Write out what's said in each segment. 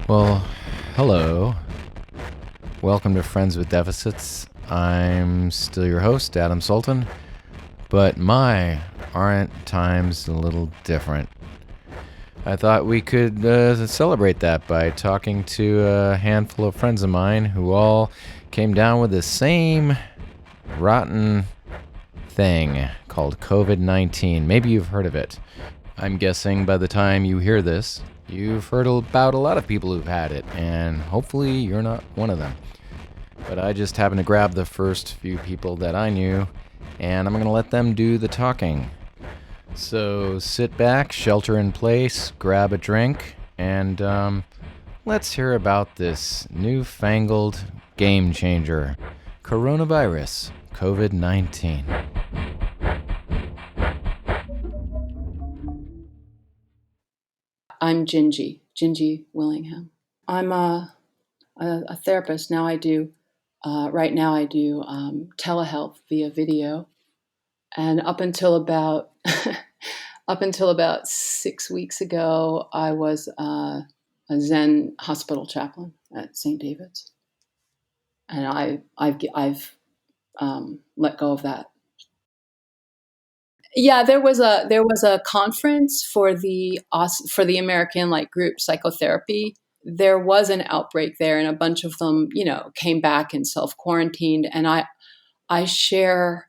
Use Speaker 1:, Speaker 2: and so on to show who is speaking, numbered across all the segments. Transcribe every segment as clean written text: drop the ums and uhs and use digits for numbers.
Speaker 1: Well, hello. Welcome to Friends with Deficits. I'm still your host, Adam Sultan, but aren't times a little different? I thought we could celebrate that by talking to a handful of friends of mine who all came down with the same rotten thing called COVID-19. Maybe you've heard of it. I'm guessing by the time you hear this, you've heard about a lot of people who've had it, and hopefully you're not one of them. But I just happened to grab the first few people that I knew, and I'm going to let them do the talking. So sit back, shelter in place, grab a drink, and let's hear about this newfangled game changer, coronavirus, COVID-19.
Speaker 2: I'm Gingy Willingham. I'm a therapist. Now right now I do telehealth via video. And up until about 6 weeks ago, I was a Zen hospital chaplain at St. David's. And I've let go of that. Yeah, there was a conference for the American group psychotherapy. There was an outbreak there, and a bunch of them, came back and self-quarantined. And I share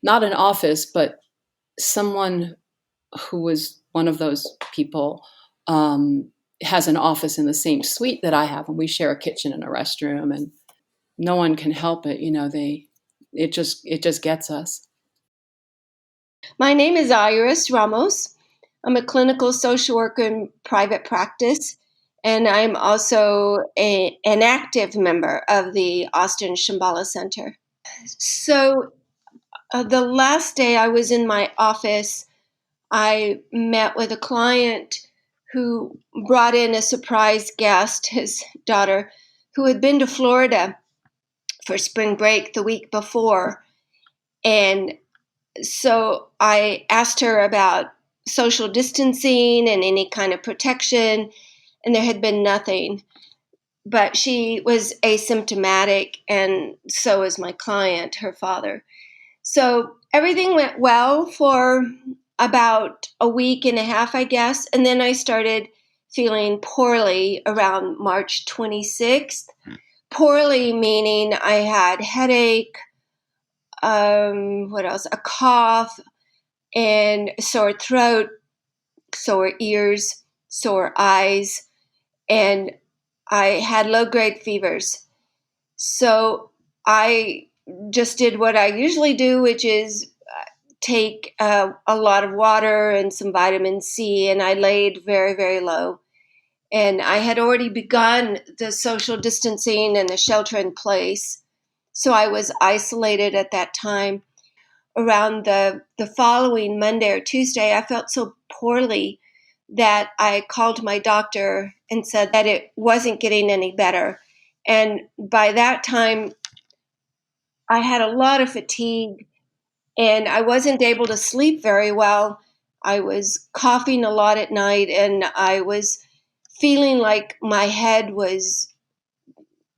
Speaker 2: not an office, but someone who was one of those people has an office in the same suite that I have, and we share a kitchen and a restroom, and no one can help it. It just gets us.
Speaker 3: My name is Iris Ramos. I'm a clinical social worker in private practice, and I'm also an active member of the Austin Shambhala Center. So the last day I was in my office, I met with a client who brought in a surprise guest, his daughter, who had been to Florida for spring break the week before. And so I asked her about social distancing and any kind of protection, and there had been nothing. But she was asymptomatic, and so is my client, her father. So everything went well for about a week and a half, I guess. And then I started feeling poorly around March 26th. Poorly meaning I had headache, what else? A cough and sore throat, sore ears, sore eyes, and I had low-grade fevers. So I just did what I usually do, which is take a lot of water and some vitamin C, and I laid very, very low. And I had already begun the social distancing and the shelter in place. So I was isolated at that time. Around the following Monday or Tuesday, I felt so poorly that I called my doctor and said that it wasn't getting any better. And by that time, I had a lot of fatigue and I wasn't able to sleep very well. I was coughing a lot at night, and I was feeling like my head was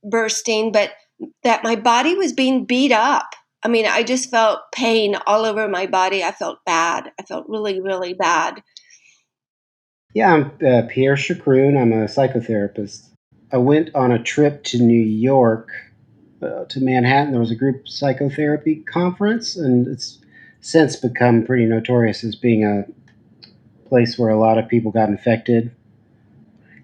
Speaker 3: bursting, but that my body was being beat up. I mean, I just felt pain all over my body. I felt bad. I felt really, really bad.
Speaker 4: Yeah, I'm Pierre Chacroun. I'm a psychotherapist. I went on a trip to New York, to Manhattan. There was a group psychotherapy conference, and it's since become pretty notorious as being a place where a lot of people got infected.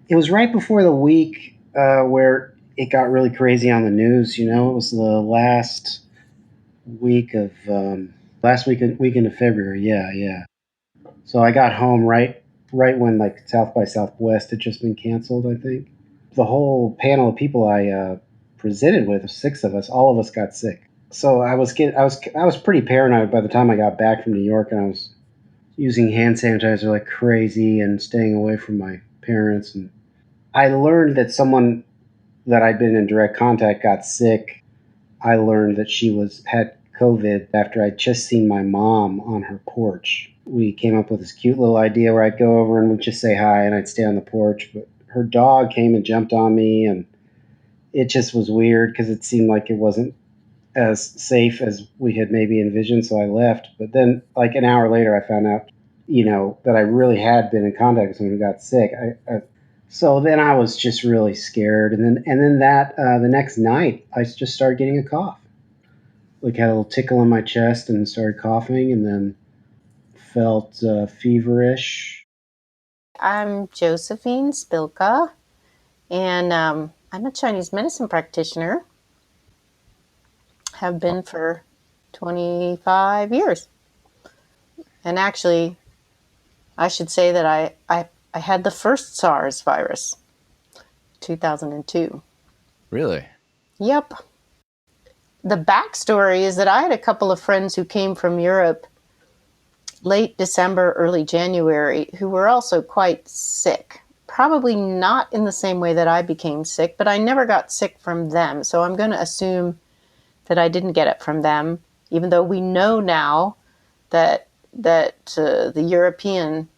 Speaker 4: It was right before the week where it got really crazy on the news. It was the weekend of February. Yeah. So I got home right when South by Southwest had just been canceled, I think. The whole panel of people I presented with, 6 of us, all of us got sick. So I was pretty paranoid by the time I got back from New York, and I was using hand sanitizer like crazy and staying away from my parents. And I learned that someone that I'd been in direct contact got sick. I learned that she had COVID after I'd just seen my mom on her porch. We came up with this cute little idea where I'd go over and we'd just say hi, and I'd stay on the porch, but her dog came and jumped on me, and it just was weird because it seemed like it wasn't as safe as we had maybe envisioned. So I left. But then, like an hour later, I found out, that I really had been in contact with someone who got sick. So then I was just really scared, and then that the next night I just started getting a cough. Like had a little tickle in my chest and started coughing, and then felt feverish.
Speaker 5: I'm Josephine Spilka, and I'm a Chinese medicine practitioner. Have been for 25 years. And actually, I should say that I had the first SARS virus, 2002.
Speaker 1: Really?
Speaker 5: Yep. The backstory is that I had a couple of friends who came from Europe late December, early January, who were also quite sick. Probably not in the same way that I became sick, but I never got sick from them. So I'm going to assume that I didn't get it from them, even though we know now that the European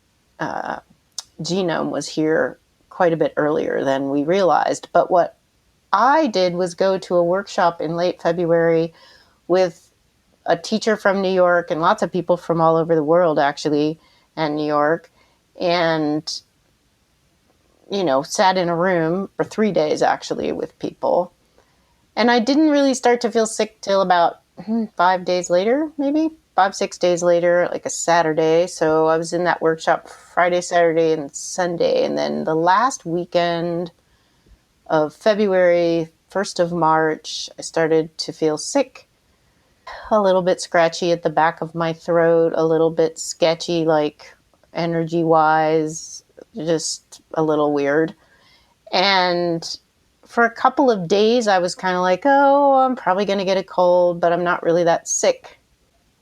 Speaker 5: genome was here quite a bit earlier than we realized. But what I did was go to a workshop in late February with a teacher from New York and lots of people from all over the world, actually, and New York, and, sat in a room for 3 days, actually, with people. And I didn't really start to feel sick till about 5 days later, maybe 5-6 days later, like a Saturday. So I was in that workshop Friday, Saturday, and Sunday. And then the last weekend of February, 1st of March, I started to feel sick. A little bit scratchy at the back of my throat, a little bit sketchy, like energy-wise, just a little weird. And for a couple of days, I was kind of like, oh, I'm probably going to get a cold, but I'm not really that sick.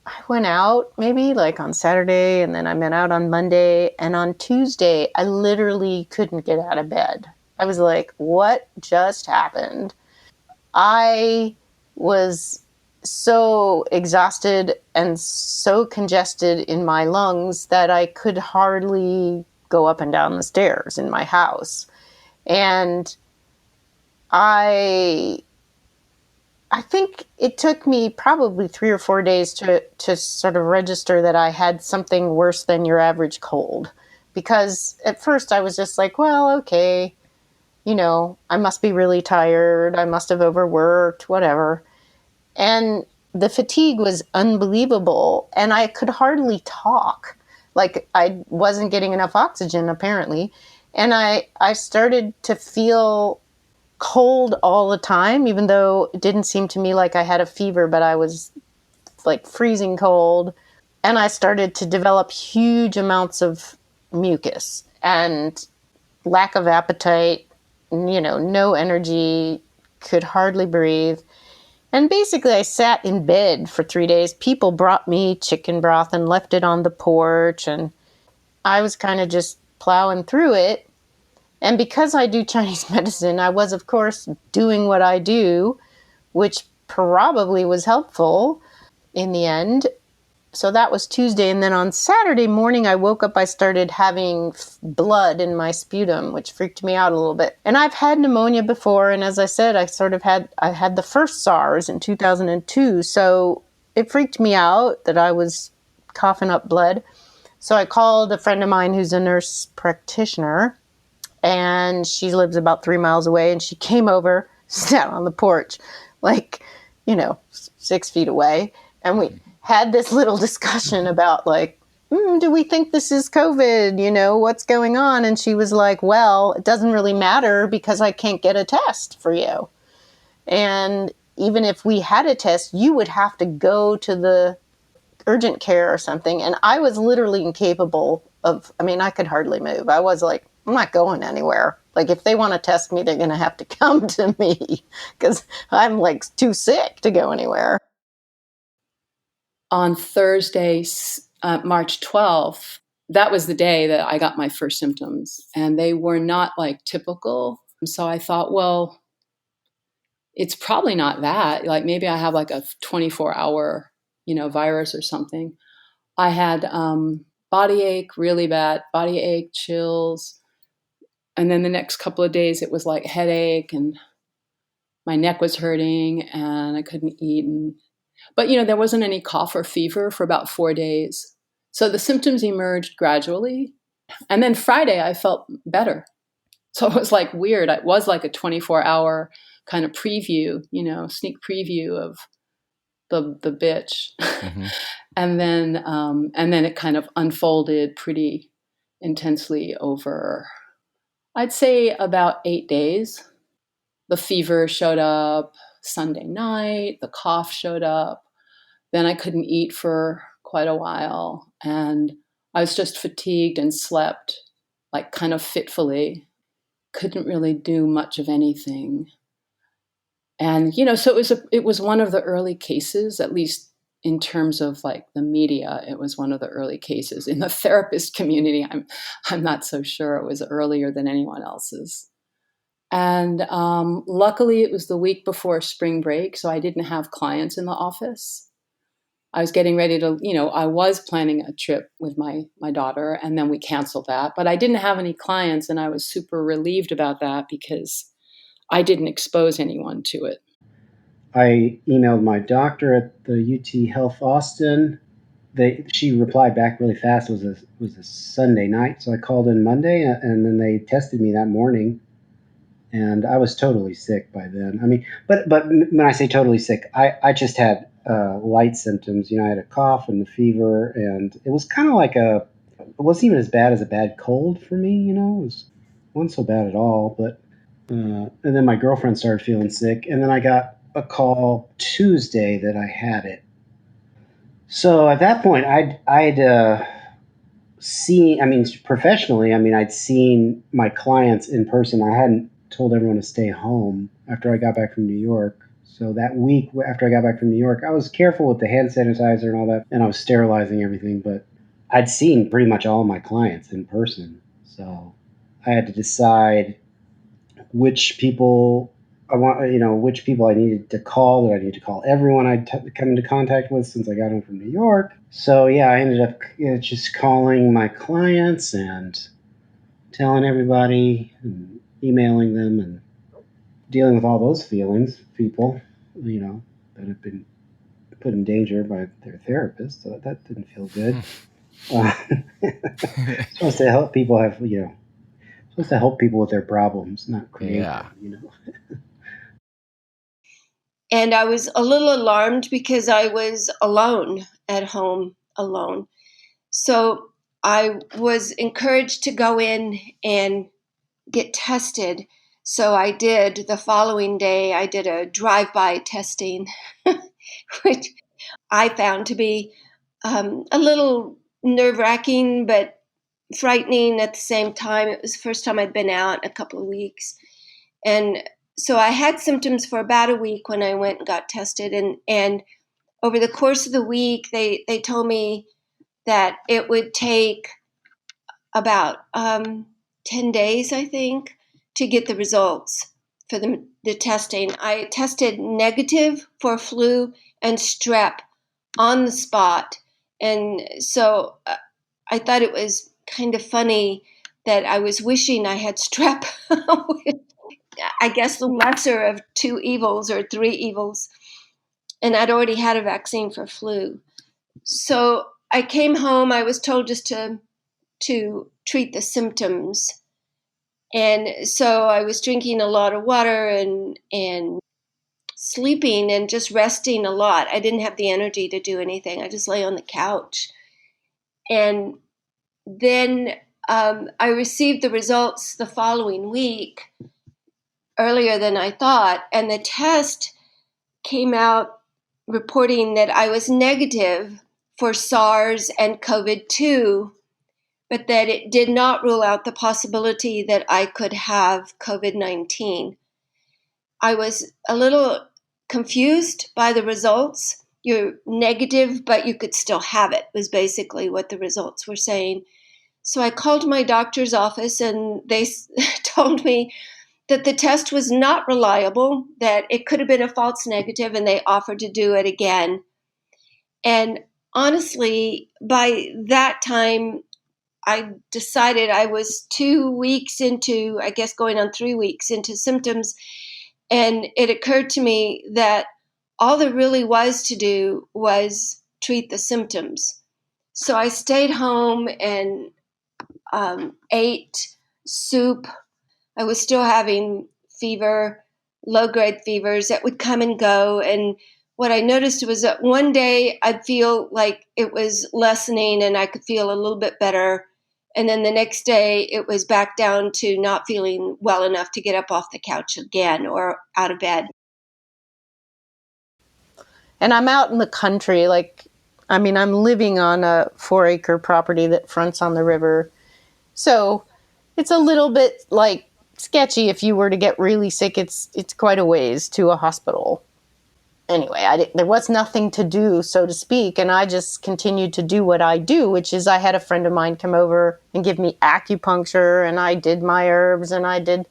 Speaker 5: I went out maybe like on Saturday, and then I went out on Monday. And on Tuesday, I literally couldn't get out of bed. I was like, what just happened? I was so exhausted and so congested in my lungs that I could hardly go up and down the stairs in my house. And I think it took me probably 3 or 4 days to sort of register that I had something worse than your average cold. Because at first I was just like, well, okay, I must be really tired. I must have overworked, whatever. And the fatigue was unbelievable. And I could hardly talk. Like I wasn't getting enough oxygen, apparently. And I started to feel cold all the time, even though it didn't seem to me like I had a fever, but I was like freezing cold. And I started to develop huge amounts of mucus and lack of appetite, no energy, could hardly breathe. And basically I sat in bed for 3 days. People brought me chicken broth and left it on the porch, and I was kind of just plowing through it. And because I do Chinese medicine, I was, of course, doing what I do, which probably was helpful in the end. So that was Tuesday. And then on Saturday morning, I woke up, I started having blood in my sputum, which freaked me out a little bit. And I've had pneumonia before. And as I said, I had the first SARS in 2002. So it freaked me out that I was coughing up blood. So I called a friend of mine who's a nurse practitioner, and she lives about 3 miles away, and she came over, sat on the porch, 6 feet away. And we had this little discussion about do we think this is COVID? What's going on? And she was like, well, it doesn't really matter because I can't get a test for you. And even if we had a test, you would have to go to the urgent care or something. And I was literally incapable I could hardly move. I was like, I'm not going anywhere. Like, if they want to test me, they're going to have to come to me because I'm too sick to go anywhere.
Speaker 2: On Thursday, March 12th, that was the day that I got my first symptoms, and they were not typical. So I thought, well, it's probably not that. Maybe I have a 24-hour, virus or something. I had body ache, really bad body ache, chills, And then the next couple of days, it was like headache and my neck was hurting and I couldn't eat. But, there wasn't any cough or fever for about 4 days. So the symptoms emerged gradually. And then Friday, I felt better. So it was like weird. It was like a 24-hour kind of preview, sneak preview of the bitch. Mm-hmm. and then it kind of unfolded pretty intensely over, I'd say, about 8 days. The fever showed up Sunday night. The cough showed up. Then I couldn't eat for quite a while. And I was just fatigued and slept like kind of fitfully. Couldn't really do much of anything. And, so it was one of the early cases, at least in terms of like the media, it was one of the early cases. In the therapist community, I'm not so sure it was earlier than anyone else's. And luckily, it was the week before spring break, so I didn't have clients in the office. I was getting ready to, I was planning a trip with my daughter, and then we canceled that. But I didn't have any clients, and I was super relieved about that because I didn't expose anyone to it.
Speaker 4: I emailed my doctor at the UT Health Austin. She replied back really fast. It was a Sunday night, so I called in Monday, and then they tested me that morning. And I was totally sick by then. I mean, but when I say totally sick, I just had light symptoms. I had a cough and a fever, and it was kind of like it wasn't even as bad as a bad cold for me. It wasn't so bad at all. But and then my girlfriend started feeling sick, and then I got a call Tuesday that I had it. So at that point, I'd seen. I mean, professionally, I'd seen my clients in person. I hadn't told everyone to stay home after I got back from New York. So that week after I got back from New York, I was careful with the hand sanitizer and all that, and I was sterilizing everything, but I'd seen pretty much all of my clients in person. So I had to decide which people which people I needed to call. That I needed to call everyone I'd come into contact with since I got home from New York. So yeah, I ended up just calling my clients and telling everybody and emailing them and dealing with all those feelings, people, that have been put in danger by their therapist. So that didn't feel good. Supposed to help people supposed to help people with their problems, not create them,
Speaker 3: And I was a little alarmed because I was alone at home, alone. So I was encouraged to go in and get tested. So I did. The following day, I did a drive-by testing, which I found to be a little nerve-wracking, but frightening at the same time. It was the first time I'd been out in a couple of weeks. And so I had symptoms for about a week when I went and got tested. And over the course of the week, they told me that it would take about 10 days, I think, to get the results for the testing. I tested negative for flu and strep on the spot. And so I thought it was kind of funny that I was wishing I had strep. I guess the lesser of two evils or three evils. And I'd already had a vaccine for flu. So I came home. I was told just to treat the symptoms. And so I was drinking a lot of water and sleeping and just resting a lot. I didn't have the energy to do anything. I just lay on the couch. And then I received the results the following week, earlier than I thought. And the test came out reporting that I was negative for SARS and COVID-2, but that it did not rule out the possibility that I could have COVID-19. I was a little confused by the results. You're negative, but you could still have it, was basically what the results were saying. So I called my doctor's office and they told me that the test was not reliable, that it could have been a false negative, and they offered to do it again. And honestly, by that time, I decided I was 2 weeks into, I guess going on 3 weeks into symptoms. And it occurred to me that all there really was to do was treat the symptoms. So I stayed home and ate soup. I was still having fever, low-grade fevers that would come and go. And what I noticed was that one day I'd feel like it was lessening and I could feel a little bit better. And then the next day it was back down to not feeling well enough to get up off the couch again or out of bed.
Speaker 5: And I'm out in the country, I'm living on a 4-acre property that fronts on the river. So it's a little bit sketchy if you were to get really sick. It's quite a ways to a hospital. Anyway, there was nothing to do, so to speak, and I just continued to do what I do, which is I had a friend of mine come over and give me acupuncture, and I did my herbs, and I did,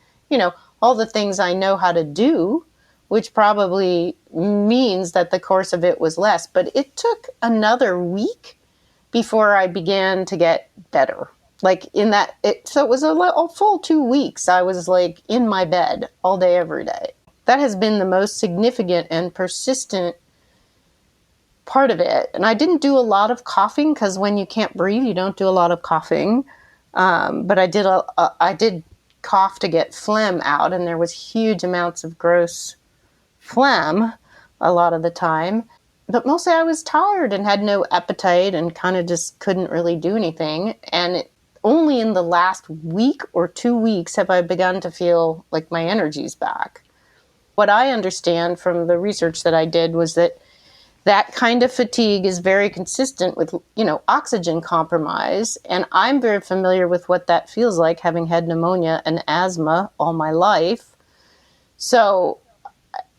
Speaker 5: all the things I know how to do, which probably means that the course of it was less. But it took another week before I began to get better. So it was a full 2 weeks. I was in my bed all day, every day. That has been the most significant and persistent part of it. And I didn't do a lot of coughing because when you can't breathe, you don't do a lot of coughing. But I did cough to get phlegm out, and there was huge amounts of gross phlegm a lot of the time. But mostly I was tired and had no appetite and kind of just couldn't really do anything. And only in the last week or 2 weeks have I begun to feel like my energy's back. What I understand from the research that I did was that kind of fatigue is very consistent with, oxygen compromise. And I'm very familiar with what that feels like, having had pneumonia and asthma all my life. So,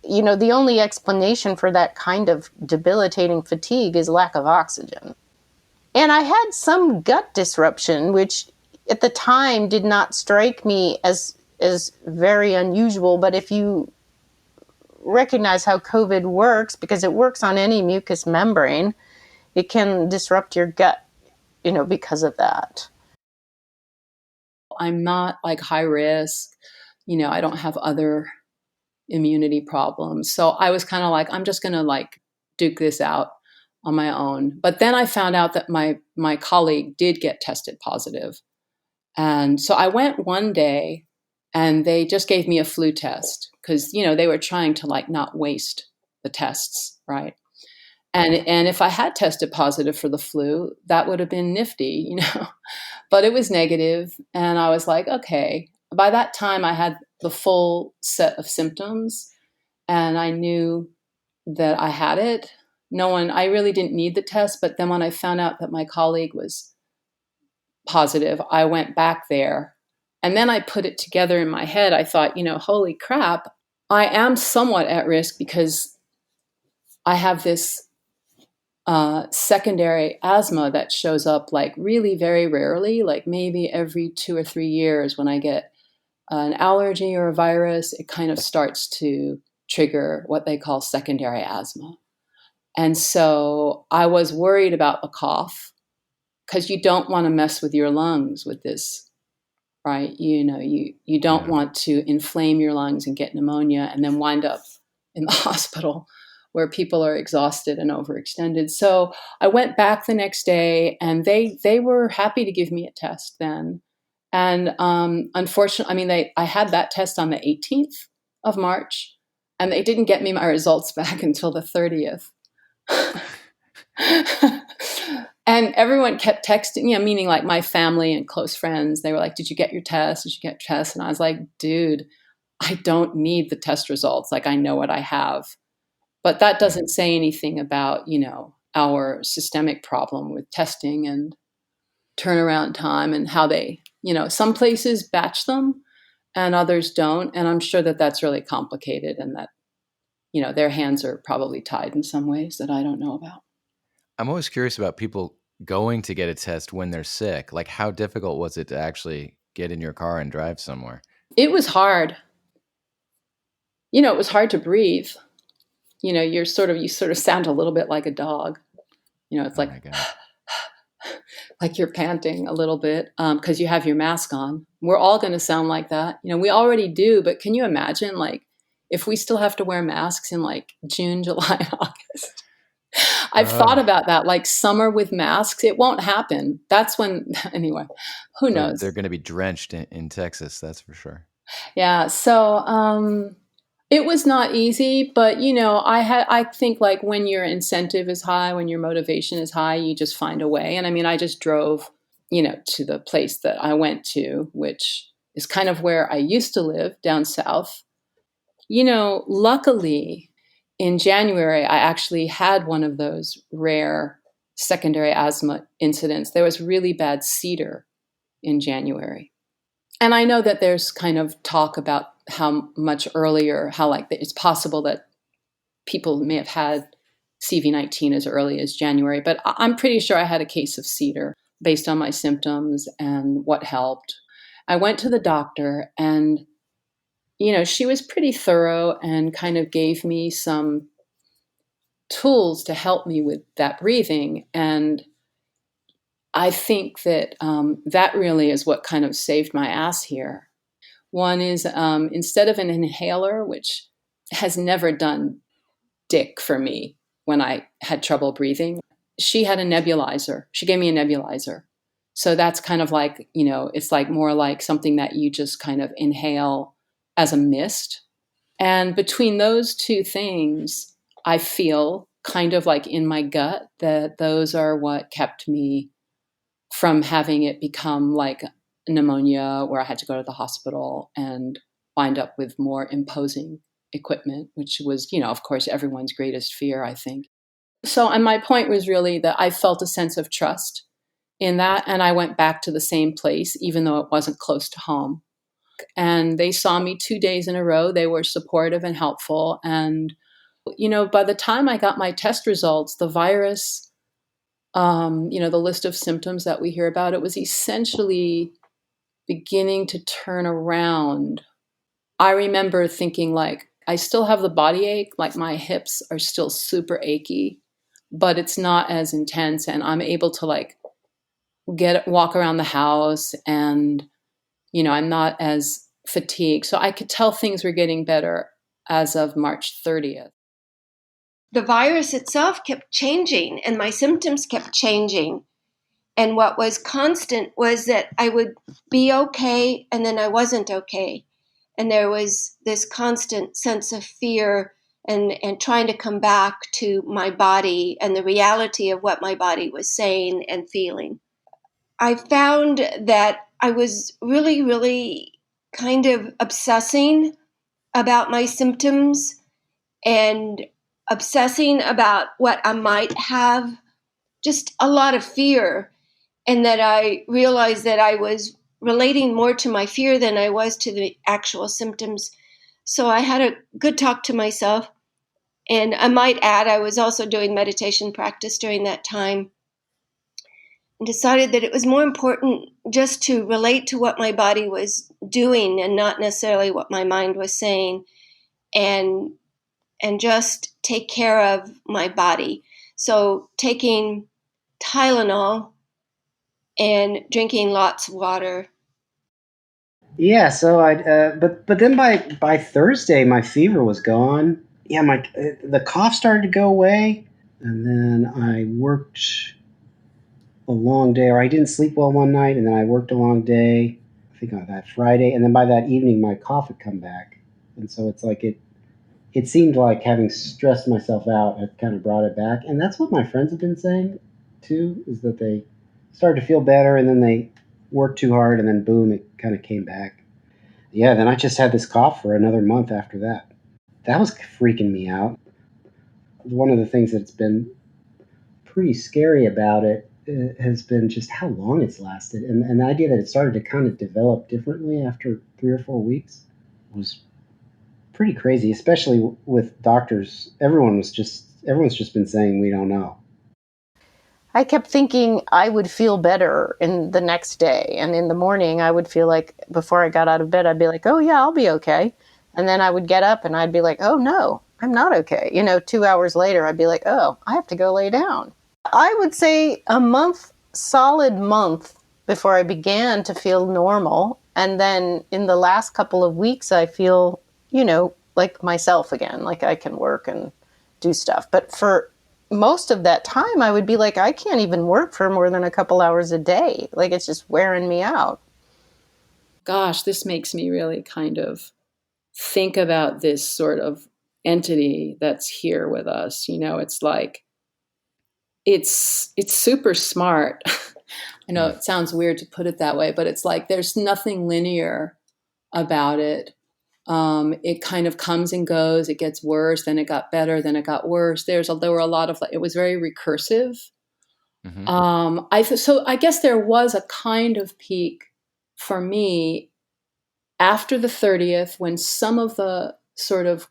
Speaker 5: the only explanation for that kind of debilitating fatigue is lack of oxygen. And I had some gut disruption, which at the time did not strike me as very unusual. But if you recognize how COVID works, because it works on any mucous membrane, it can disrupt your gut, because of that.
Speaker 2: I'm not high risk. I don't have other immunity problems. So I was kind of I'm just going to duke this out on my own. But then I found out that my colleague did get tested positive. And so I went one day and they just gave me a flu test because, they were trying to not waste the tests, right? And if I had tested positive for the flu, that would have been nifty, but it was negative. And I was like, okay. By that time, I had the full set of symptoms and I knew that I had it. I really didn't need the test. But then when I found out that my colleague was positive, I went back there. And then I put it together in my head. I thought, holy crap, I am somewhat at risk because I have this secondary asthma that shows up really very rarely, maybe every 2 or 3 years when I get an allergy or a virus, it kind of starts to trigger what they call secondary asthma. And so I was worried about a cough because you don't want to mess with your lungs with this, right? You don't want to inflame your lungs and get pneumonia and then wind up in the hospital where people are exhausted and overextended. So I went back the next day and they were happy to give me a test then. And unfortunately, I had that test on the 18th of March and they didn't get me my results back until the 30th. And everyone kept texting, meaning my family and close friends. They were like, did you get your test? Did you get your test? And I was like, dude, I don't need the test results. I know what I have. But that doesn't say anything about, our systemic problem with testing and turnaround time and how they, some places batch them and others don't. And I'm sure that that's really complicated and that, their hands are probably tied in some ways that I don't know about.
Speaker 1: I'm always curious about people going to get a test when they're sick. How difficult was it to actually get in your car and drive somewhere?
Speaker 2: It was hard. It was hard to breathe. You sort of sound a little bit like a dog. It's
Speaker 1: Oh my God.
Speaker 2: like you're panting a little bit because you have your mask on. We're all going to sound like that. We already do, but can you imagine like if we still have to wear masks in like June, July, August? I've thought about that, like summer with masks. It won't happen. That's when, anyway, who knows?
Speaker 1: They're going to be drenched in Texas, that's for sure.
Speaker 2: Yeah. So it was not easy, but I think like when your incentive is high, when your motivation is high, you just find a way. And I mean, I just drove, to the place that I went to, which is kind of where I used to live down south. Luckily in January, I actually had one of those rare secondary asthma incidents. There was really bad cedar in January. And I know that there's kind of talk about how much earlier, how like it's possible that people may have had CV-19 as early as January, but I'm pretty sure I had a case of cedar based on my symptoms and what helped. I went to the doctor and, she was pretty thorough and kind of gave me some tools to help me with that breathing. And I think that that really is what kind of saved my ass here. One is instead of an inhaler, which has never done dick for me when I had trouble breathing, she had a nebulizer. She gave me a nebulizer. So that's kind of like, it's like more like something that you just kind of inhale as a mist. And between those two things, I feel kind of like in my gut that those are what kept me from having it become like pneumonia where I had to go to the hospital and wind up with more imposing equipment, which was, of course, everyone's greatest fear, I think. So, and my point was really that I felt a sense of trust in that. And I went back to the same place, even though it wasn't close to home. And they saw me 2 days in a row. They were supportive and helpful. And, by the time I got my test results, the virus, the list of symptoms that we hear about, it was essentially beginning to turn around. I remember thinking like, I still have the body ache, like my hips are still super achy, but it's not as intense. And I'm able to like walk around the house and, I'm not as fatigued. So I could tell things were getting better as of March 30th.
Speaker 3: The virus itself kept changing and my symptoms kept changing. And what was constant was that I would be okay and then I wasn't okay. And there was this constant sense of fear and trying to come back to my body and the reality of what my body was saying and feeling. I found that I was really, really kind of obsessing about my symptoms and obsessing about what I might have, just a lot of fear. And that I realized that I was relating more to my fear than I was to the actual symptoms. So I had a good talk to myself. And I might add, I was also doing meditation practice during that time and decided that it was more important just to relate to what my body was doing and not necessarily what my mind was saying, and just take care of my body. So taking Tylenol and drinking lots of water.
Speaker 4: Yeah, so but then by Thursday my fever was gone. Yeah, the cough started to go away, and then I worked a long day, or I didn't sleep well one night, and then I worked a long day. I think on that Friday, and then by that evening my cough had come back, and so it's like it seemed like having stressed myself out had kind of brought it back, and that's what my friends have been saying too, is that they started to feel better, and then they worked too hard, and then boom, it kind of came back. Yeah, then I just had this cough for another month after that. That was freaking me out. One of the things that's been pretty scary about it has been just how long it's lasted. And the idea that it started to kind of develop differently after 3 or 4 weeks was pretty crazy, especially with doctors. Everyone's just been saying we don't know.
Speaker 5: I kept thinking I would feel better in the next day. And in the morning, I would feel like before I got out of bed, I'd be like, oh, yeah, I'll be okay. And then I would get up and I'd be like, oh, no, I'm not okay. 2 hours later, I'd be like, oh, I have to go lay down. I would say a month solid month before I began to feel normal. And then in the last couple of weeks, I feel, like myself again, like I can work and do stuff. But for most of that time, I would be like, I can't even work for more than a couple hours a day. Like, it's just wearing me out.
Speaker 2: Gosh, this makes me really kind of think about this sort of entity that's here with us. It's like, it's super smart. I know it sounds weird to put it that way, but it's like there's nothing linear about it. It kind of comes and goes. It gets worse, then it got better, then it got worse. There were a lot of, it was very recursive. So I guess there was a kind of peak for me after the 30th when some of the sort of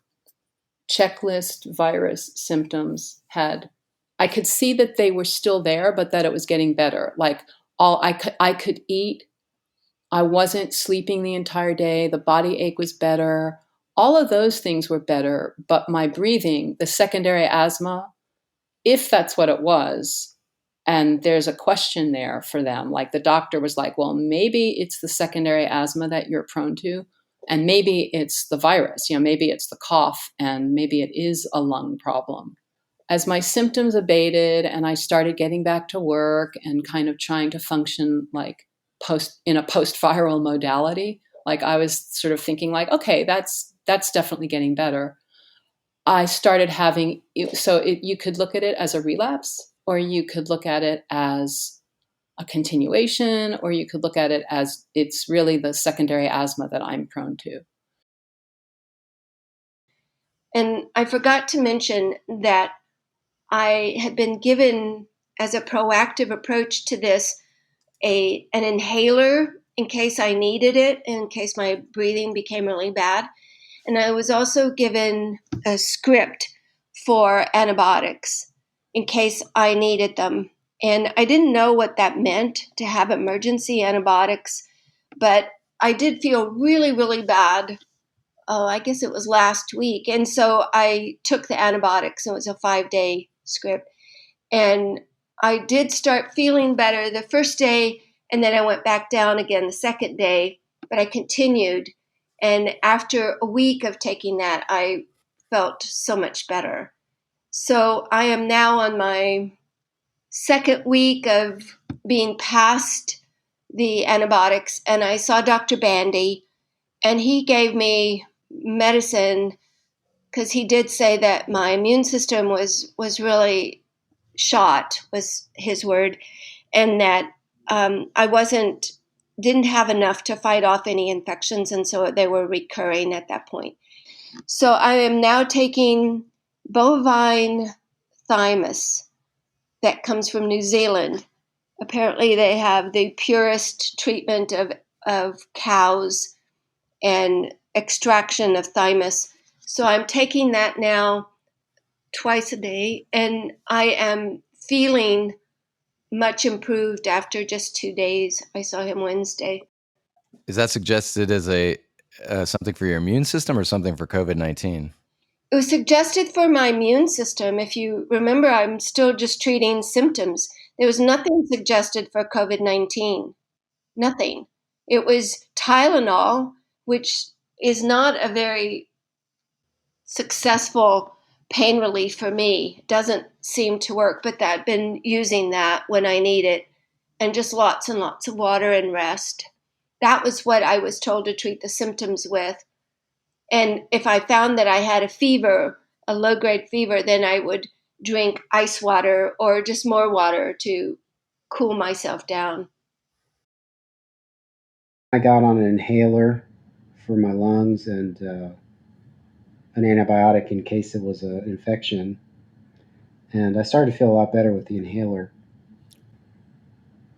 Speaker 2: checklist virus symptoms I could see that they were still there, but that it was getting better. Like I could eat. I wasn't sleeping the entire day. The body ache was better. All of those things were better, but my breathing, the secondary asthma, if that's what it was, and there's a question there for them, like the doctor was like, well, maybe it's the secondary asthma that you're prone to, and maybe it's the virus, maybe it's the cough, and maybe it is a lung problem. As my symptoms abated and I started getting back to work and kind of trying to function like in a post-viral modality, like I was sort of thinking like, okay, that's definitely getting better. I started having, you could look at it as a relapse, or you could look at it as a continuation, or you could look at it as it's really the secondary asthma that I'm prone to.
Speaker 3: And I forgot to mention that I had been given, as a proactive approach to this, an inhaler in case I needed it, in case my breathing became really bad. And I was also given a script for antibiotics in case I needed them. And I didn't know what that meant to have emergency antibiotics, but I did feel really, really bad. Oh, I guess it was last week. And so I took the antibiotics. It was a 5-day script. And I did start feeling better the first day, and then I went back down again the second day, but I continued. And after a week of taking that, I felt so much better. So I am now on my second week of being past the antibiotics, and I saw Dr. Bandy, and he gave me medicine because he did say that my immune system was really shot, was his word, and that I didn't have enough to fight off any infections, and so they were recurring at that point. So I am now taking bovine thymus that comes from New Zealand. Apparently they have the purest treatment of cows and extraction of thymus. So I'm taking that now twice a day, and I am feeling much improved after just 2 days. I saw him Wednesday.
Speaker 1: Is that suggested as a something for your immune system or something for COVID-19?
Speaker 3: It was suggested for my immune system. If you remember, I'm still just treating symptoms. There was nothing suggested for COVID-19. Nothing. It was Tylenol, which is not a very successful pain relief for me. It doesn't seem to work, but I've been using that when I need it, and just lots and lots of water and rest. That was what I was told to treat the symptoms with. And if I found that I had a fever, a low-grade fever, then I would drink ice water or just more water to cool myself down.
Speaker 4: I got on an inhaler for my lungs and an antibiotic in case it was an infection. And I started to feel a lot better with the inhaler.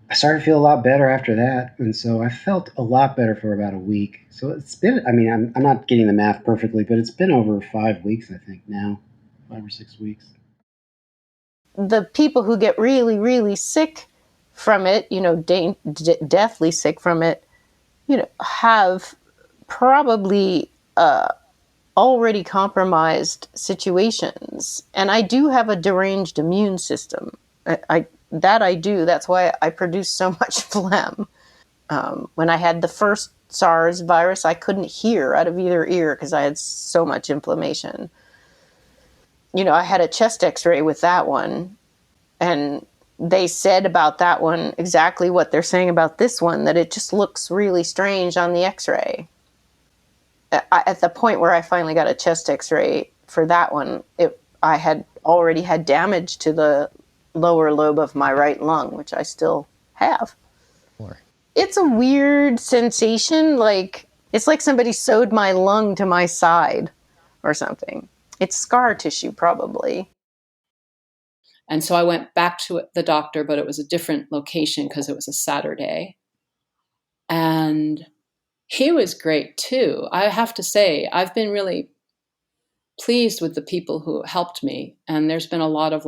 Speaker 4: I started to feel a lot better after that, and so I felt a lot better for about a week. So it's been, I'm not getting the math perfectly, but it's been over 5 weeks, I think, now. 5 or 6 weeks.
Speaker 5: The people who get really, really sick from it, deathly sick from it, have probably already compromised situations. And I do have a deranged immune system. that I do. That's why I produce so much phlegm. When I had the first SARS virus, I couldn't hear out of either ear because I had so much inflammation. I had a chest x-ray with that one, and they said about that one exactly what they're saying about this one, that it just looks really strange on the x-ray. At the point where I finally got a chest x-ray for that one, I had already had damage to the lower lobe of my right lung, which I still have.
Speaker 1: Or
Speaker 5: It's a weird sensation. It's like somebody sewed my lung to my side or something. It's scar tissue, probably.
Speaker 2: And so I went back to the doctor, but it was a different location because it was a Saturday. And he was great too. I have to say, I've been really pleased with the people who helped me. And there's been a lot of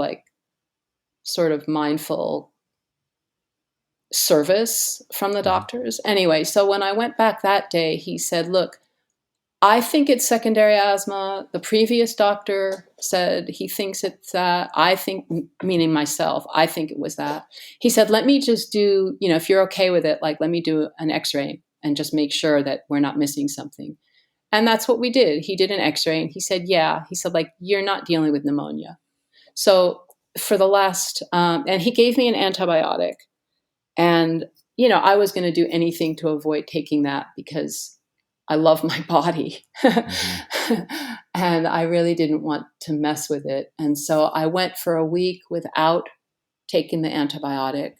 Speaker 2: sort of mindful service from the doctors. Anyway, so when I went back that day, he said, look, I think it's secondary asthma. The previous doctor said he thinks it's that. I think, meaning myself, I think it was that. He said, let me just do, if you're okay with it, let me do an x-ray and just make sure that we're not missing something. And that's what we did. He did an x-ray and he said, yeah. He said, you're not dealing with pneumonia. So for the last, and he gave me an antibiotic. And, I was going to do anything to avoid taking that because I love my body. And I really didn't want to mess with it. And so I went for a week without taking the antibiotic.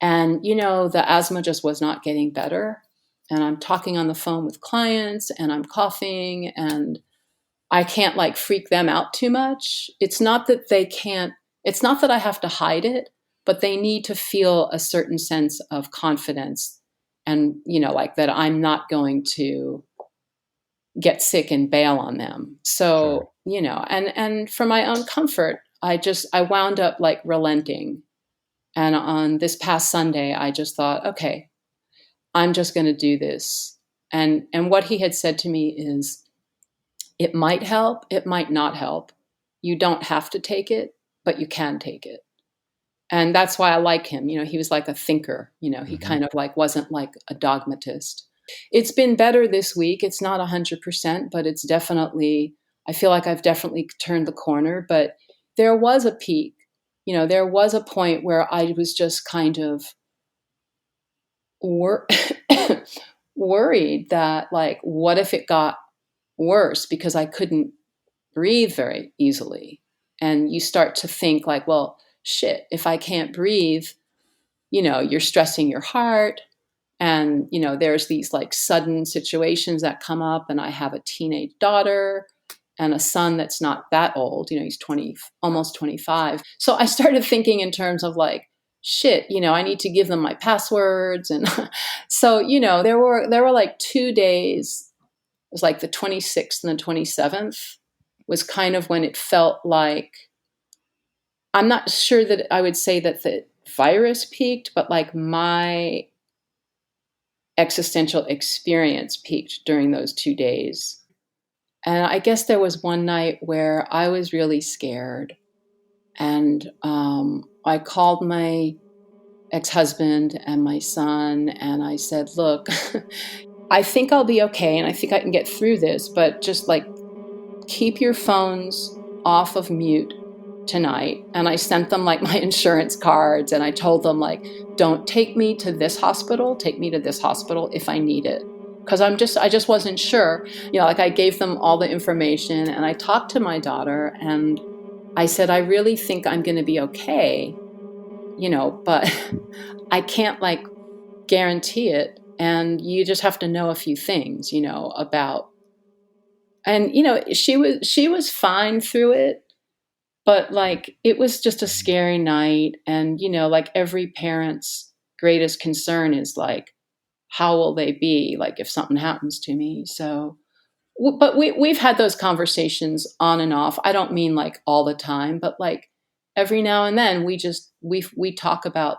Speaker 2: And, the asthma just was not getting better. And I'm talking on the phone with clients and I'm coughing and I can't freak them out too much. It's not that I have to hide it, but they need to feel a certain sense of confidence and, that I'm not going to get sick and bail on them. So, sure. And for my own comfort, I wound up relenting. And on this past Sunday, I just thought, okay, I'm just going to do this. And what he had said to me is, it might help, it might not help. You don't have to take it, but you can take it. And that's why I like him. He was like a thinker. He kind of wasn't like a dogmatist. It's been better this week. It's not 100%, but it's definitely, I feel like I've definitely turned the corner. But there was a peak. There was a point where I was just kind of worried that what if it got worse because I couldn't breathe very easily. And you start to think well, shit, if I can't breathe, you're stressing your heart. And, there's these sudden situations that come up. And I have a teenage daughter and a son that's not that old, he's 20, almost 25. So I started thinking in terms of shit, I need to give them my passwords. And so, there were 2 days. It was the 26th and the 27th was kind of when it felt I'm not sure that I would say that the virus peaked, but my existential experience peaked during those 2 days. And I guess there was one night where I was really scared. And I called my ex-husband and my son, and I said, look, I think I'll be okay, and I think I can get through this, but just keep your phones off of mute tonight. And I sent them my insurance cards, and I told them don't take me to this hospital, take me to this hospital if I need it. Because I just wasn't sure. I gave them all the information, and I talked to my daughter and I said, I really think I'm going to be okay, but I can't guarantee it. And you just have to know a few things, about. And, she was fine through it, but it was just a scary night. And, every parent's greatest concern is how will they be if something happens to me? So, but we've had those conversations on and off. I don't mean all the time, but every now and then we talk about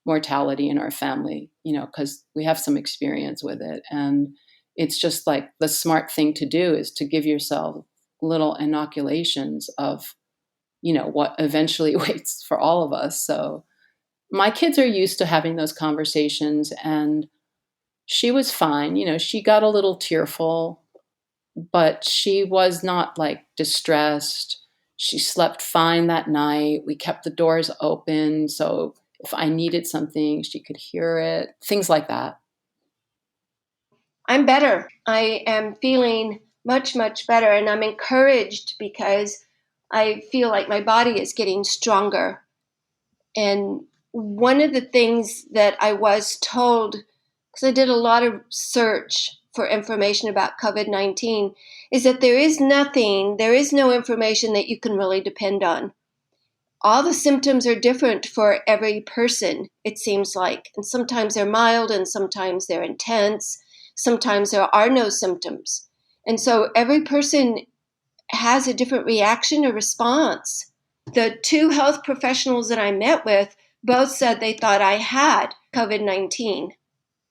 Speaker 2: mortality in our family, because we have some experience with it. And it's just the smart thing to do is to give yourself little inoculations of, what eventually waits for all of us. So my kids are used to having those conversations, and she was fine. She got a little tearful, but she was not like distressed. She slept fine that night. We kept the doors open, so if I needed something, she could hear it, things like that.
Speaker 3: I'm better. I am feeling much, much better, and I'm encouraged because I feel like my body is getting stronger. And one of the things that I was told, because I did a lot of search for information about COVID-19, is that there is no information that you can really depend on. All the symptoms are different for every person, it seems like. And sometimes they're mild and sometimes they're intense. Sometimes there are no symptoms. And so every person has a different reaction or response. The two health professionals that I met with both said they thought I had COVID-19,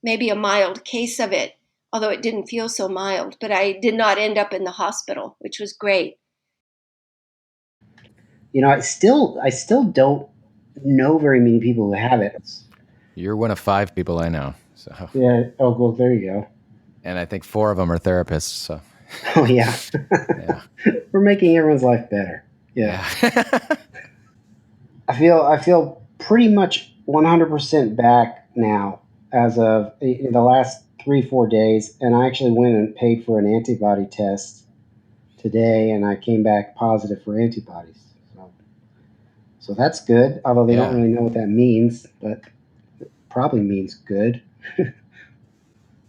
Speaker 3: maybe a mild case of it, although it didn't feel so mild. But I did not end up in the hospital, which was great.
Speaker 4: I still don't know very many people who have it.
Speaker 1: You're one of 5 people I know. So,
Speaker 4: Yeah. Oh, well, there you go.
Speaker 1: and I think 4 of them are therapists. So,
Speaker 4: Oh, yeah.
Speaker 1: yeah.
Speaker 4: We're making everyone's life better. Yeah. I feel pretty much 100% back now as of in the last 3-4 days, and I actually went and paid for an antibody test today, and I came back positive for antibodies. So that's good. Although they don't really know what that means, but it probably means good.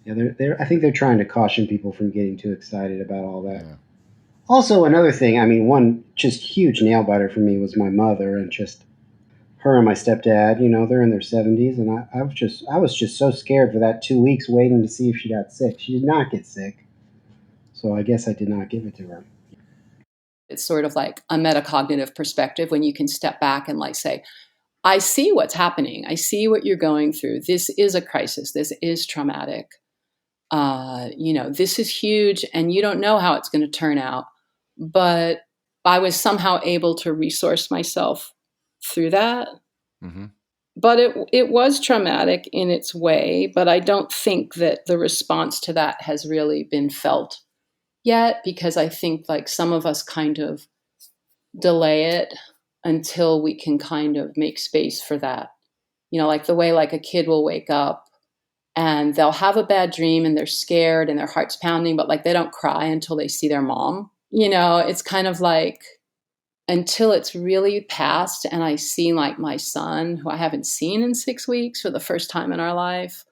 Speaker 4: Yeah, I think they're trying to caution people from getting too excited about all that.
Speaker 1: Yeah.
Speaker 4: Also, another thing, one just huge nail biter for me was my mother, and just her and my stepdad. They're in their 70s, and I was just so scared for that 2 weeks waiting to see if she got sick. She did not get sick, so I guess I did not give it to her.
Speaker 2: It's sort of like a metacognitive perspective when you can step back and like say, I see what's happening. I see what you're going through. This is a crisis. This is traumatic. This is huge, and you don't know how it's going to turn out. But I was somehow able to resource myself through that.
Speaker 1: Mm-hmm.
Speaker 2: But it was traumatic in its way, but I don't think that the response to that has really been felt yet, because I think like some of us kind of delay it until we can kind of make space for that. Like the way like a kid will wake up and they'll have a bad dream and they're scared and their heart's pounding, but like they don't cry until they see their mom. It's kind of like until it's really past and I see like my son, who I haven't seen in 6 weeks for the first time in our life,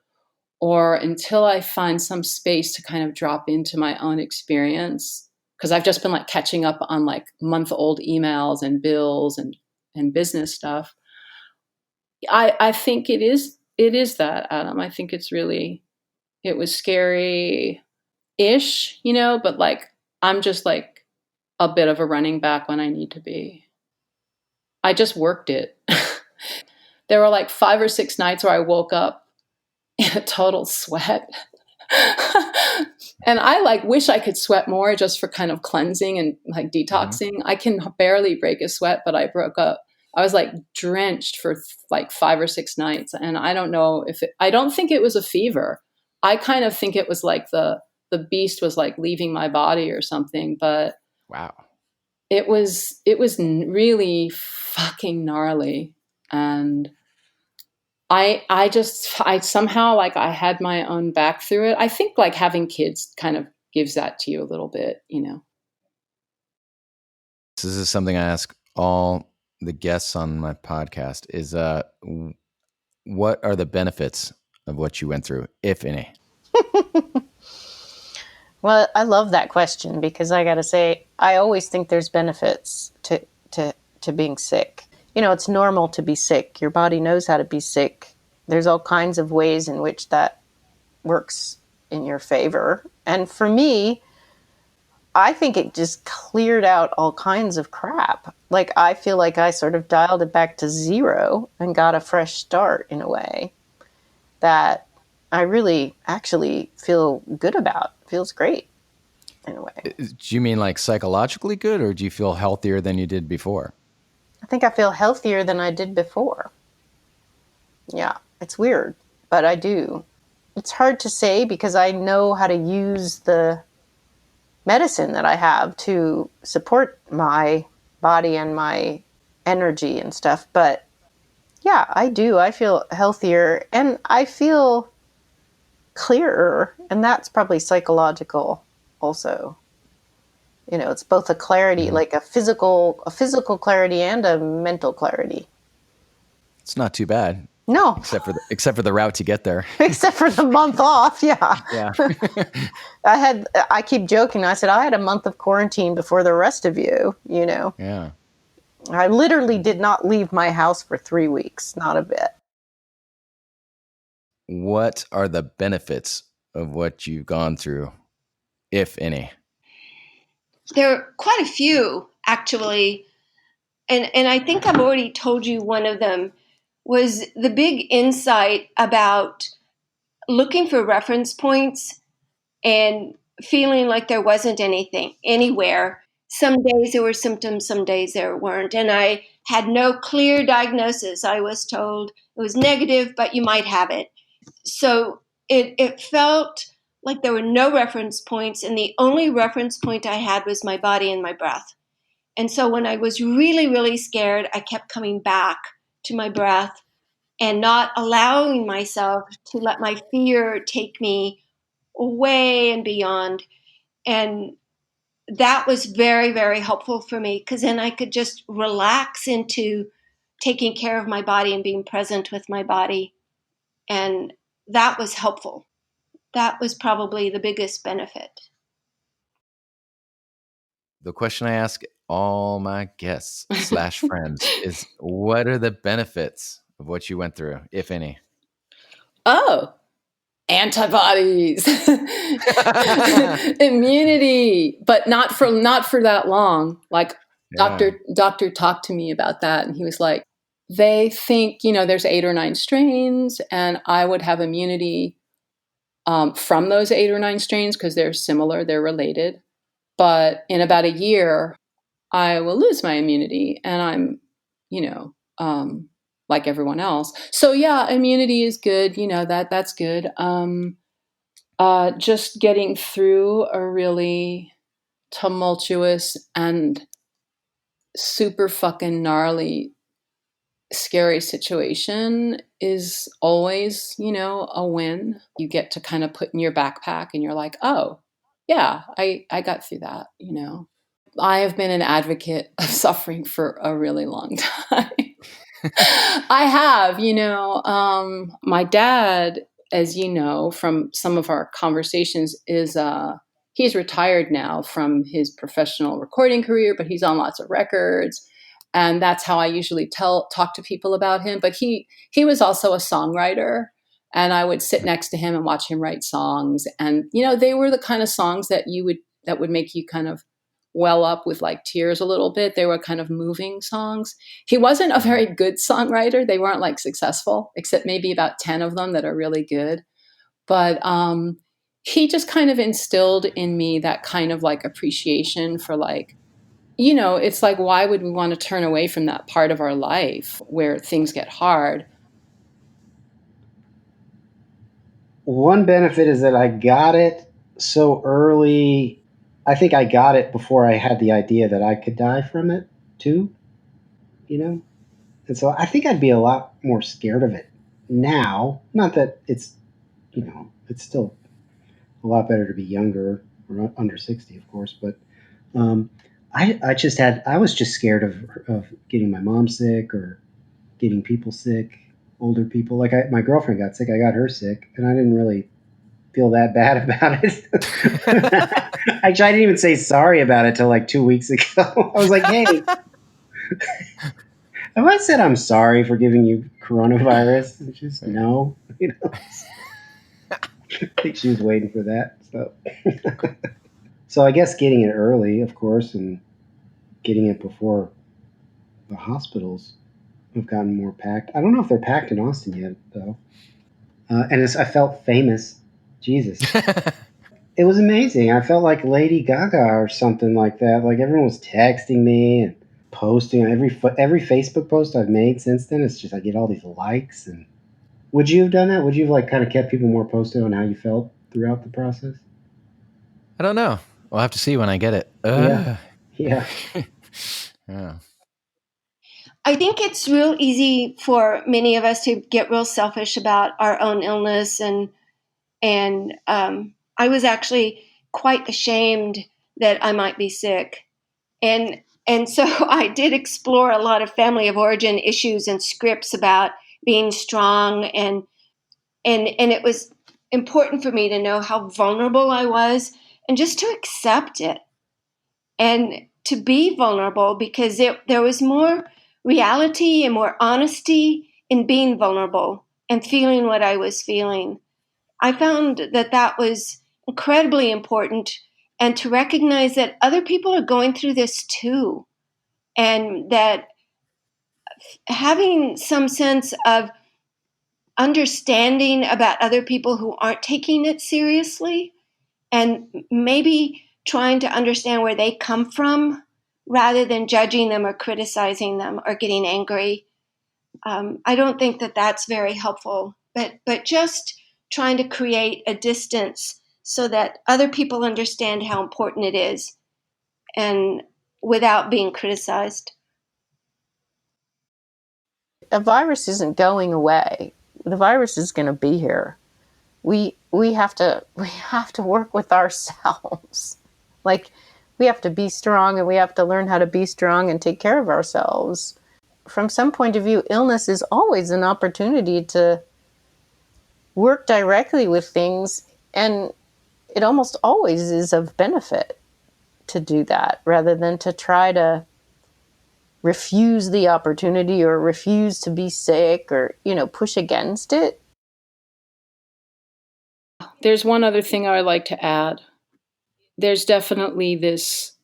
Speaker 2: or until I find some space to kind of drop into my own experience, because I've just been like catching up on like month-old emails and bills and business stuff. I think it is that, Adam. I think it was scary-ish, but like I'm just like a bit of a running back when I need to be. I just worked it. There were like 5 or 6 nights where I woke up in a total sweat. And I like wish I could sweat more just for kind of cleansing and like detoxing. Mm-hmm. I can barely break a sweat, but I broke up. I was like drenched for like 5 or 6 nights. And I don't know I don't think it was a fever. I kind of think it was like the beast was like leaving my body or something, but
Speaker 1: wow.
Speaker 2: It was really fucking gnarly. And I somehow like I had my own back through it. I think like having kids kind of gives that to you a little bit,
Speaker 1: This is something I ask all the guests on my podcast is what are the benefits of what you went through, if any?
Speaker 5: Well, I love that question because I got to say, I always think there's benefits to being sick. It's normal to be sick. Your body knows how to be sick. There's all kinds of ways in which that works in your favor. And for me, I think it just cleared out all kinds of crap. Like, I feel like I sort of dialed it back to zero and got a fresh start in a way that I really actually feel good about. Feels great in a way.
Speaker 1: Do you mean like psychologically good, or do you feel healthier than you did before?
Speaker 5: I think I feel healthier than I did before. Yeah, it's weird, but I do. It's hard to say because I know how to use the medicine that I have to support my body and my energy and stuff. But yeah, I do. I feel healthier and I feel clearer. And that's probably psychological also. It's both a clarity, like a physical clarity and a mental clarity.
Speaker 1: It's not too bad.
Speaker 5: No.
Speaker 1: Except for the route to get there.
Speaker 5: Except for the month off, yeah.
Speaker 1: Yeah.
Speaker 5: I keep joking. I said I had a month of quarantine before the rest of you,
Speaker 1: Yeah.
Speaker 5: I literally did not leave my house for 3 weeks, not a bit.
Speaker 1: What are the benefits of what you've gone through, if any?
Speaker 3: There are quite a few, actually. And I think I've already told you one of them was the big insight about looking for reference points and feeling like there wasn't anything anywhere. Some days there were symptoms, some days there weren't. And I had no clear diagnosis. I was told it was negative, but you might have it. So it felt like there were no reference points. And the only reference point I had was my body and my breath. And so when I was really, really scared, I kept coming back to my breath and not allowing myself to let my fear take me away and beyond. And that was very, very helpful for me because then I could just relax into taking care of my body and being present with my body. And that was helpful. That was probably the biggest benefit.
Speaker 1: The question I ask all my guests / friends is, what are the benefits of what you went through, if any?
Speaker 2: Oh, antibodies, immunity, but not for that long. Like doctor talked to me about that, and he was like, they think there's 8 or 9 strains, and I would have immunity from those 8 or 9 strains because they're similar, they're related. But in about a year, I will lose my immunity, and I'm, like everyone else. So yeah, immunity is good. That's good. Just getting through a really tumultuous and super fucking gnarly, scary situation is always, a win. You get to kind of put in your backpack and you're like, oh, yeah, I got through that, I have been an advocate of suffering for a really long time. I have, my dad, as you know from some of our conversations, is he's retired now from his professional recording career, but he's on lots of records, and that's how I usually talk to people about him. But he was also a songwriter, and I would sit next to him and watch him write songs, and they were the kind of songs that would make you kind of well up with like tears a little bit. They were kind of moving songs. He wasn't a very good songwriter. They weren't like successful, except maybe about 10 of them that are really good. But he just kind of instilled in me that kind of like appreciation for like, it's like, why would we want to turn away from that part of our life where things get hard?
Speaker 4: One benefit is that I got it so early. I think I got it before I had the idea that I could die from it too, And so I think I'd be a lot more scared of it now. Not that it's, it's still a lot better to be younger or under 60, of course, but I was just scared of getting my mom sick or getting people sick, older people. Like my girlfriend got sick, I got her sick, and I didn't really feel that bad about it. Actually, I didn't even say sorry about it till like 2 weeks ago. I was like, hey, have I said I'm sorry for giving you coronavirus? And she's no. I think she was waiting for that. So I guess getting it early, of course, and getting it before the hospitals have gotten more packed. I don't know if they're packed in Austin yet, though. And I felt famous. Jesus. It was amazing. I felt like Lady Gaga or something like that. Like everyone was texting me and posting every Facebook post I've made since then. It's just I get all these likes, and Would you have done that? Would you have like kind of kept people more posted on how you felt throughout the process?
Speaker 1: I don't know. We'll have to see when I get it.
Speaker 4: Yeah. Yeah.
Speaker 1: Yeah.
Speaker 3: I think it's real easy for many of us to get real selfish about our own illness, and I was actually quite ashamed that I might be sick, and so I did explore a lot of family of origin issues and scripts about being strong, and it was important for me to know how vulnerable I was and just to accept it and to be vulnerable, because there was more reality and more honesty in being vulnerable and feeling what I was feeling. I found that was incredibly important, and to recognize that other people are going through this too, and that having some sense of understanding about other people who aren't taking it seriously, and maybe trying to understand where they come from rather than judging them or criticizing them or getting angry. I don't think that that's very helpful, but just trying to create a distance so that other people understand how important it is, and without being criticized.
Speaker 5: A virus isn't going away. The virus is going to be here. We have to work with ourselves. Like, we have to be strong, and we have to learn how to be strong and take care of ourselves. From some point of view, illness is always an opportunity to work directly with things, and it almost always is of benefit to do that rather than to try to refuse the opportunity or refuse to be sick or, push against it.
Speaker 2: There's one other thing I would like to add. There's definitely this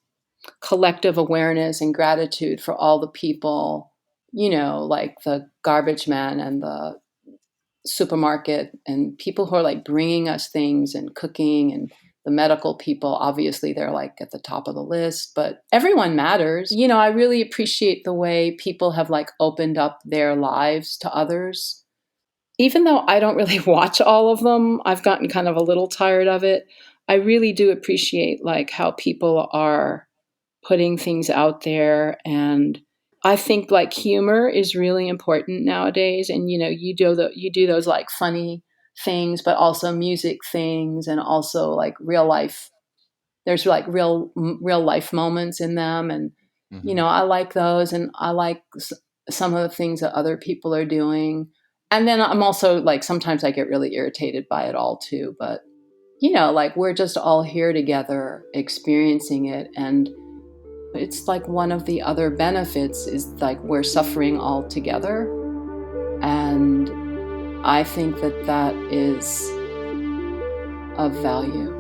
Speaker 2: collective awareness and gratitude for all the people, like the garbage man and the supermarket and people who are like bringing us things and cooking, and the medical people. Obviously, they're like at the top of the list, but everyone matters. I really appreciate the way people have like opened up their lives to others. Even though I don't really watch all of them, I've gotten kind of a little tired of it. I really do appreciate like how people are putting things out there. And I think like humor is really important nowadays. And, you do those like funny things, but also music things, and also like real life. There's like real life moments in them. And, I like those, and I like some of the things that other people are doing. And then I'm also like, sometimes I get really irritated by it all too. But, like we're just all here together experiencing it. And it's like one of the other benefits is like we're suffering all together. And I think that is of value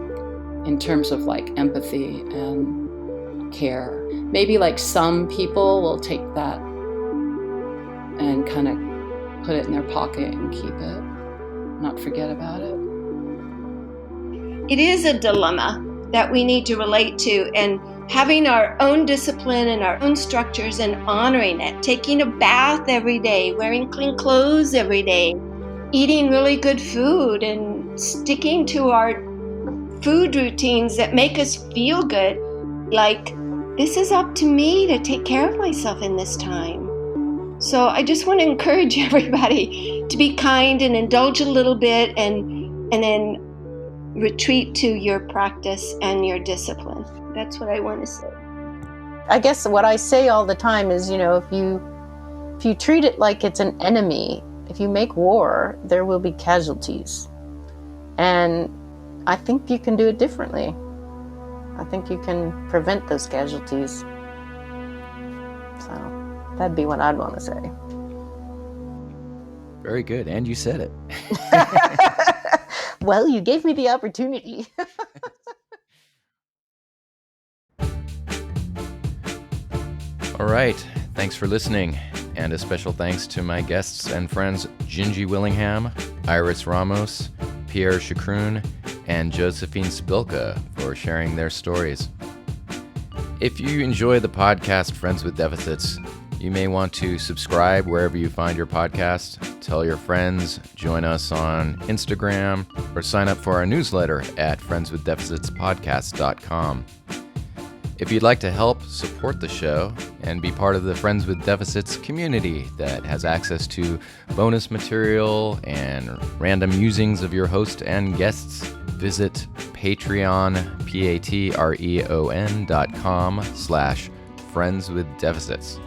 Speaker 2: in terms of like empathy and care. Maybe like some people will take that and kind of put it in their pocket and keep it, not forget about it.
Speaker 3: It is a dilemma that we need to relate to, and having our own discipline and our own structures and honoring it, taking a bath every day, wearing clean clothes every day, eating really good food, and sticking to our food routines that make us feel good. Like, this is up to me to take care of myself in this time. So I just want to encourage everybody to be kind and indulge a little bit, and then retreat to your practice and your discipline. That's what I want to say.
Speaker 5: I guess what I say all the time is, if you treat it like it's an enemy, if you make war, there will be casualties. And I think you can do it differently. I think you can prevent those casualties. So that'd be what I'd want to say.
Speaker 1: Very good. And you said it.
Speaker 5: Well, you gave me the opportunity.
Speaker 1: All right. Thanks for listening. And a special thanks to my guests and friends, Gingy Willingham, Iris Ramos, Pierre Chacroun, and Josephine Spilka for sharing their stories. If you enjoy the podcast Friends with Deficits, You may want to subscribe wherever you find your podcast, tell your friends, join us on Instagram, or sign up for our newsletter at friendswithdeficitspodcast.com. If you'd like to help support the show and be part of the Friends with Deficits community that has access to bonus material and random musings of your host and guests, visit patreon.com/friendswithdeficits.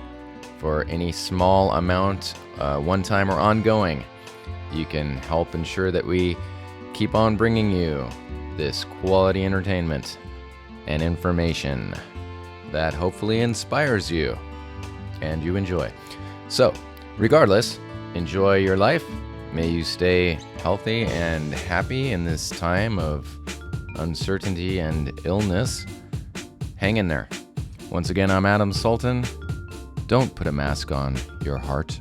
Speaker 1: For any small amount, one time or ongoing, you can help ensure that we keep on bringing you this quality entertainment and information that hopefully inspires you and you enjoy. So, regardless, enjoy your life. May you stay healthy and happy in this time of uncertainty and illness. Hang in there. Once again, I'm Adam Sultan. Don't put a mask on your heart.